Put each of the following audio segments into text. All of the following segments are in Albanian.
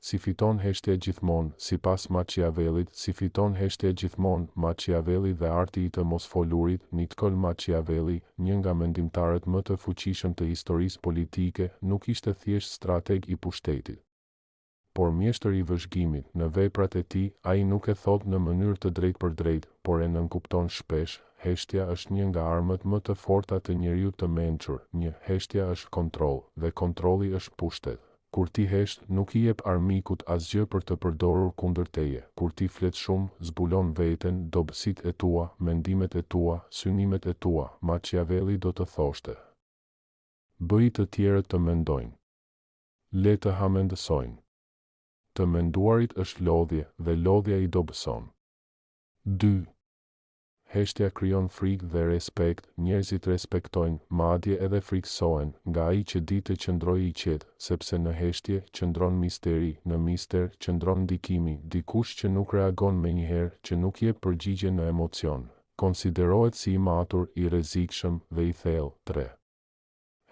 si fiton heshtja gjithmonë, sipas Machiavellit, si fiton heshtja gjithmonë, Machiavelli dhe arti i të mosfolurit. Niccolò Machiavelli, një nga mendimtarët më të fuqishëm të historisë politike, nuk ishte thjesht strateg i pushtetit, por mjeshtër i vëzhgimit. Në veprat e tij, ai nuk e thot në mënyrë të drejtpërdrejtë, por e nënkupton shpesh. Heshtja është një nga armët më të forta të njeriut të mençur. Heshtja është kontroll, dhe kontrolli është pushtet. Kur ti hesht, nuk i jep armikut asgjë për të përdorur kundër teje. Kur ti flet shumë, zbulon veten, dobësitë e tua, mendimet e tua, synimet e tua. Machiavelli do të thoshte: bëj të tjerët të mendojnë. Le të hamendësojnë. Të menduarit është lodhje, dhe lodhja i dobëson. 2. Heshtja krijon frikë dhe respekt. Njerëzit respektojnë, madje edhe frikësohen, nga ai që di të qëndrojë i qetë, sepse në heshtje qëndron misteri, në mister qëndron ndikimi. Dikush që nuk reagon menjëherë, që nuk jep përgjigje në emocion, konsiderohet si i matur, i rrezikshëm dhe i thellë. 3.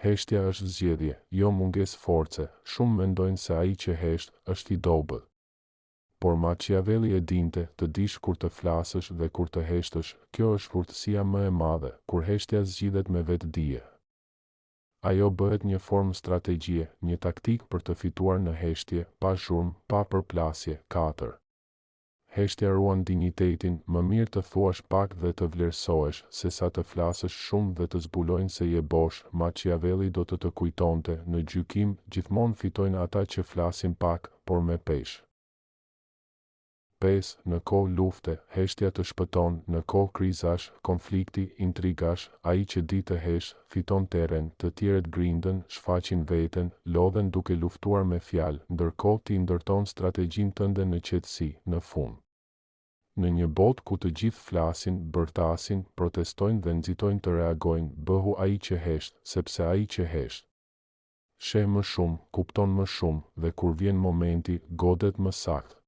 Heshtja është zgjedhje, jo mungesë force. Shumë mendojnë se ai që hesht është i dobët. Por Machiavelli e dinte, të dish kur të flasësh dhe kur të heshtësh. Kjo është urtësia më e madhe, kur heshtja zgjidhet me vetdije. Ajo bëhet një formë strategjie, një taktik për të fituar në heshtje, pa zhurmë, pa përplasje. 4. Heshtja ruan dinjitetin. Më mirë të thuash pak dhe të vlerësohesh, se sa të flasësh shumë dhe të zbulojnë se je bosh. Machiavelli do të kujtonte, në gjykim, gjithmonë fitojnë ata që flasin pak, por me peshë. 5. Në kohë lufte, heshtja të shpëton. Në kohë krizash, konflikti, intrigash, ai që di të hesht, fiton terren. Të tjerët grindën, shfaqin veten, lodhen duke luftuar me fjalë, ndërkohë ti ndërton strategjinë tënde në qetësi. Në fund, në një botë ku të gjithë flasin, bërtasin, protestojnë dhe nxitojnë të reagojnë, bëhu ai që hesht, sepse ai që hesht sheh më shumë, kupton më shumë, dhe kur vjen momenti, godet më saktë.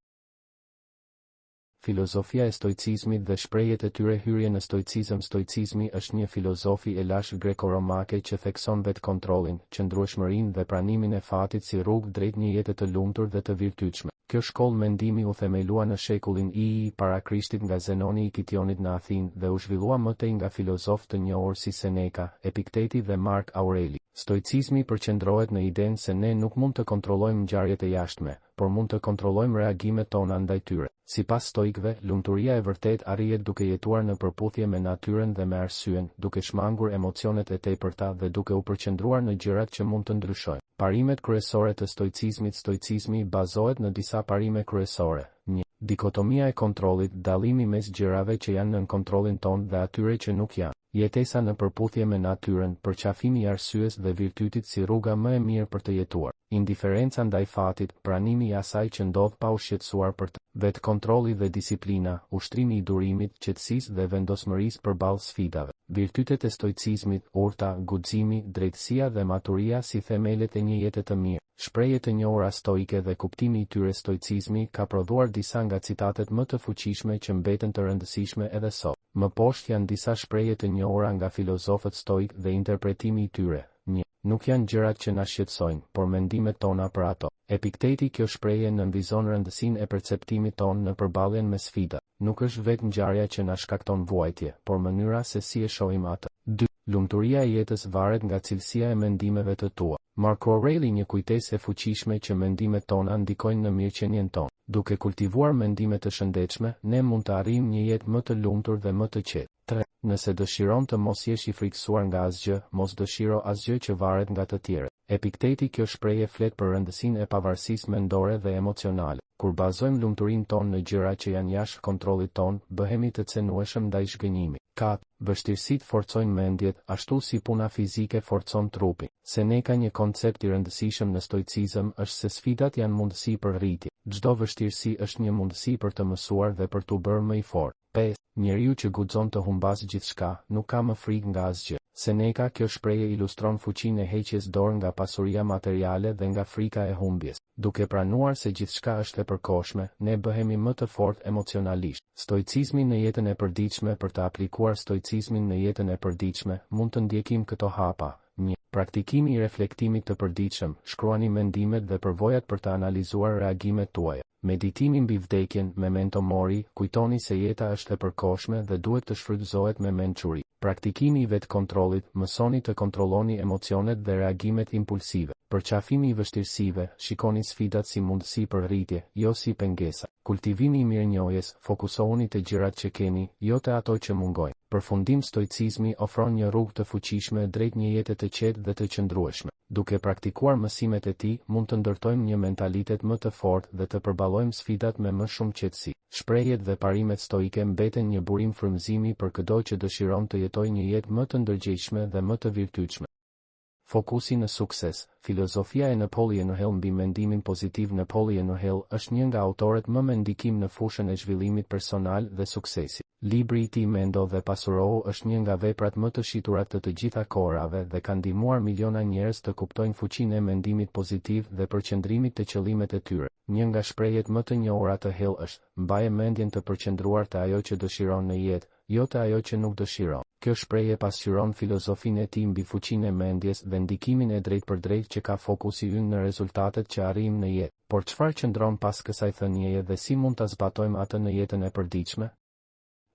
Filozofia e stoicizmit dhe shprehjet e tyre. Hyrje në stoicizëm. Stoicizmi është një filozofi e lashtë greko-romake që thekson vetkontrollin, qëndrueshmërinë dhe pranimin e fatit si rrugë drejt një jete të lumtur dhe të virtytshme. Kjo shkollë mendimi u themelua në shekullin I para Krishtit nga Zenoni i Kitionit në Athinë dhe u zhvillua më tej nga filozofë të njohur si Seneca, Epikteti dhe Mark Aureli. Stoicizmi përqendrohet në idenë se ne nuk mund të kontrollojmë ngjarjet e jashtme, por mund të kontrollojmë reagimet tona ndaj tyre. Sipas stoikëve, lumturia e vërtet arrihet duke jetuar në përputhje me natyrën dhe me arsyen, duke shmangur emocionet e tepërta dhe duke u përqendruar në gjërat që mund të ndryshojnë. Parimet kryesore të stoicizmit. Stoicizmi bazohet në disa parime kryesore. 1. Dikotomia e kontrollit, dallimi mes gjërave që janë nën kontrollin ton dhe atyre që nuk janë. Jetesa në përputhje me natyrën, përqafimi I arsyes dhe virtytit si rruga më e mirë për të jetuar. Indiferenca ndaj fatit, pranimi I asaj që ndodh pa u shqetësuar për të. Vetkontrolli dhe disiplina, ushtrimi I durimit, qetësisë dhe vendosmërisë përballë sfidave. Virtytet e stoicizmit, urta, guximi, drejtësia dhe maturia si themelet e një jete të mirë. Shprehje të njohura stoike dhe kuptimi I tyre. Stoicizmi ka prodhuar disa nga citatet më të fuqishme që mbeten të rëndësishme edhe sot. Më poshtë janë disa shprehje të njohura nga filozofët stoik dhe interpretimi I tyre. 1. Nuk janë gjërat që na shqetësojnë, por mendimet tona për ato. Epikteti. Kjo shprehje nënvizon rëndësinë e perceptimit ton në përballjen me sfida. Nuk është vetë ngjarja që na shkakton vuajtje, por mënyra se si e shohim atë. 2. Lumturia e jetës varet nga cilësia e mendimeve të tua. Mark Aureli. Një kujtesë e fuqishme që mendimet tona ndikojnë në mirëqenien tonë. Duke kultivuar mendime të shëndetshme, ne mund të arrijmë një jetë më të lumtur dhe më të qetë. 3. Nëse dëshiron të mos jesh I frikësuar nga asgjë, mos dëshiro asgjë që varet nga të tjerët. Epikteti. Kjo shprehje flet për rëndësinë e pavarësisë mendore dhe emocionale. Kur bazojmë lumturinë tonë në gjëra që janë jashtë kontrollit ton, bëhemi të cenueshëm ndaj zhgënjimit. 4. Vështirësitë forcojnë mendjet, ashtu si puna fizike forcon trupin. Seneca. Një koncept I rëndësishëm në stoicizëm është se sfidat janë mundësi për rritje. Çdo vështirësi është një mundësi për të mësuar dhe për t'u bërë më I fortë. 5. Njeriu që guxon të humbasë gjithçka, nuk ka më frikë nga asgjë. Seneca. Kjo shprehje ilustron fuqinë e heqjes dorë nga pasuria materiale dhe nga frika e humbjes. Duke pranuar se gjithçka është e përkohshme, ne bëhemi më të fortë emocionalisht. Stoicizmi në jetën e përditshme. Për të aplikuar stoicizmin në jetën e përditshme, mund të ndjekim këto hapa. 1. Praktikimi i reflektimit të përditshëm, shkruani mendimet dhe përvojat për të analizuar reagimet tuaja. Meditimi mbi vdekjen, memento mori, kujtoni se jeta është e përkohshme dhe duhet të shfrytëzohet me mençuri. Praktikimi i vetkontrollit, mësoni të kontrolloni emocionet dhe reagimet impulsive. Përqafimi i vështirësive, shikoni sfidat si mundësi për rritje, jo si pengesa. Kultivimi i mirënjohjes, fokusohuni te gjërat që keni, jo te ato që mungojnë. Përfundim, stoicizmi ofron një rrugë të fuqishme drejt një jete të qetë dhe të qëndrueshme. Duke praktikuar mësimet e tij, mund të ndërtojmë një mentalitet më të fortë dhe të përballojmë sfidat me më shumë qetësi. Shprehjet dhe parimet stoike mbeten një burim frymëzimi për çdo që dëshiron të jetojë një jetë më të ndërgjegjshme dhe më të virtytshme. Fokusi në sukses. Filozofia e Napoleon Hill mbi mendimin pozitiv. Napoleon Hill është një nga autorët më me ndikim në fushën e zhvillimit personal dhe suksesit. Libri i tij Mendo dhe Pasurohu është një nga veprat më të shitura të gjitha kohërave dhe ka ndihmuar miliona njerëz të kuptojnë fuqinë e mendimit pozitiv dhe përqendrimit të qëllimet e tyre. Një nga shprehjet më të njohura të Hill është: mbaje mendjen të përqendruar te ajo që dëshiron në jetë, jo te ajo që nuk dëshiron. Kjo shprehje pasqyron filozofinë e tij mbi fuqinë e mendjes dhe ndikimin e drejtpërdrejtë që ka fokusi ynë në rezultatet që arrijmë në jetë. Por çfarë qëndron pas kësaj thënieje dhe si mund ta zbatojmë atë në jetën e përditshme?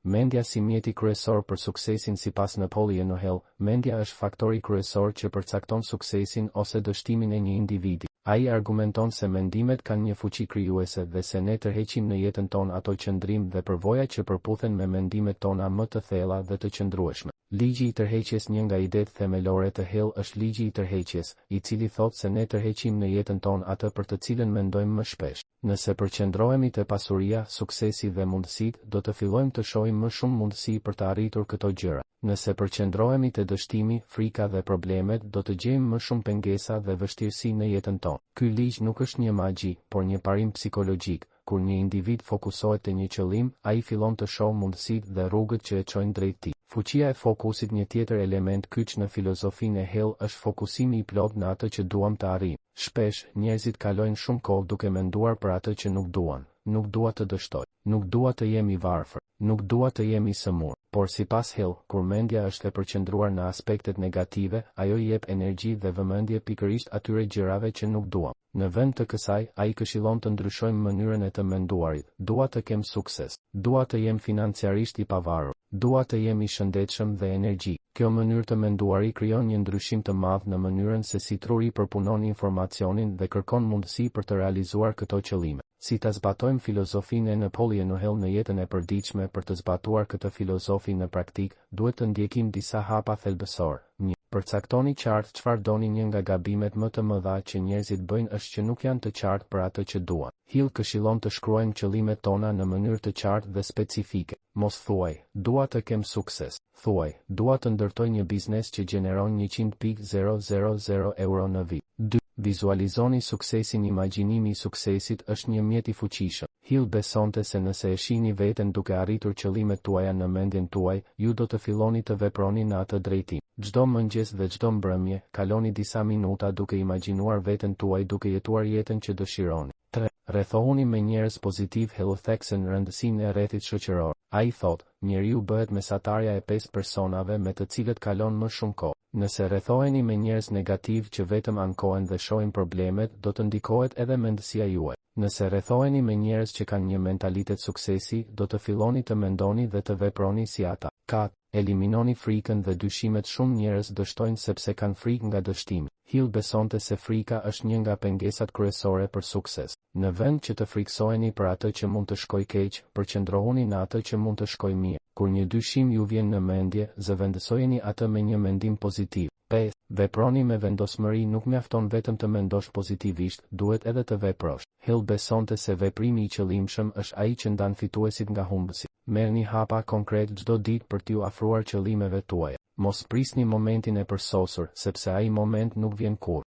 Mendja si mjeti kryesor për suksesin. Sipas Napoleon Hill, mendja është faktori kryesor që përcakton suksesin ose dështimin e një individi. Ai argumenton se mendimet kanë një fuqi krijuese dhe se ne tërheqim në jetën tonë ato qëndrim dhe përvoja që përputhen me mendimet tona më të thella dhe të qëndrueshme. Ligji i tërheqjes. Një nga idetë themelore të Hill është ligji i tërheqjes, i cili thotë se ne tërheqim në jetën tonë atë për të cilën mendojmë më shpesh. Nëse përqendrohemi te pasuria, suksesi dhe mundësitë, do të fillojmë të shohim më shumë mundësi për të arritur këto gjëra. Nëse përqendrohemi te dështimi, frika dhe problemet, do të gjejmë më shumë pengesa dhe vështirësi në jetën tonë. Ky ligj nuk është një magji, por një parim psikologjik. Kur një individ fokusohet te një qëllim, ai fillon të shohë mundësitë dhe rrugët që e çojnë drejt tij. Fuqia e fokusit. Një tjetër element kyç në filozofinë e Hill është fokusimi i plot në atë që duam të arrijmë. Shpesh, njerëzit kalojnë shumë kohë duke menduar për atë që nuk duan. Nuk dua të dështoj, nuk dua të jem i varfër, nuk dua të jem i sëmur. Por sipas Hill, kur mendja është e përqendruar në aspektet negative, ajo i jep energji dhe vëmendje pikërisht atyre gjërave që nuk duam. Në vend të kësaj, ai këshillon të ndryshojmë mënyrën e të menduarit. Dua të kem sukses, dua të jem financiarisht i pavarur, dua të jem i shëndetshëm dhe energjik. Kjo mënyrë të menduari krijon një ndryshim të madh në mënyrën se si truri përpunon informacionin dhe kërkon mundësi për të realizuar këto qëllime. Si ta zbatojmë filozofinë e Napoleon Hill në jetën e përditshme? Për të zbatuar këtë filozofi në praktik, duhet të ndjekim disa hapa thelbësor. 1. Përcaktoni qartë çfarë doni. Një nga gabimet më të mëdha që njerëzit bëjnë është që nuk janë të qartë për atë që duan. Hill këshillon të shkruajmë qëllimet tona në mënyrë të qartë dhe specifike. Mos thuaj, dua të kem sukses. Thuaj, dua të ndërtoj një biznes që gjeneron 100.000 euro në vit. 2. Vizualizoni suksesin. Imagjinimi i suksesit është një mjet i fuqishëm. Hill besonte se nëse e shihni veten duke arritur qëllimet tuaja në mendjen tuaj, ju do të filloni të veproni në atë drejtim. Çdo mëngjes dhe çdo mbrëmje, kaloni disa minuta duke imagjinuar veten tuaj duke jetuar jetën që dëshironi. 3. Rrethohuni me njerëz pozitiv. Hill thekson rëndësinë e rrethit shoqëror. Ai thotë, njeriu bëhet mesatarja e 5 personave me të cilët kalon më shumë kohë. Nëse rrethoheni me njerëz negativ që vetëm ankohen dhe shohin problemet, do të ndikohet edhe mendësia juaj. Nëse rrethoheni me njerëz që kanë një mentalitet suksesi, do të filloni të mendoni dhe të veproni si ata. 4. Eliminoni frikën dhe dyshimet. Shumë njerëz dështojnë sepse kanë frikë nga dështimi. Hill besonte se frika është një nga pengesat kryesore për sukses. Në vend që të friksoheni për atë që mund të shkojë keq, përqendrohuni në atë që mund të shkojë mirë. Kur një dyshim ju vjen në mendje, zëvendësojeni atë me një mendim pozitiv. 5. Veproni me vendosmëri. Nuk mjafton vetëm të mendosh pozitivisht, duhet edhe të veprosh. Hill besonte se veprimi i qëllimshëm është ai që ndan fituesit nga humbësit. Merrni hapa konkret çdo ditë për t'ju afruar qëllimeve tuaja. Mos prisni momentin e përsosur, sepse ai moment nuk vjen kurrë.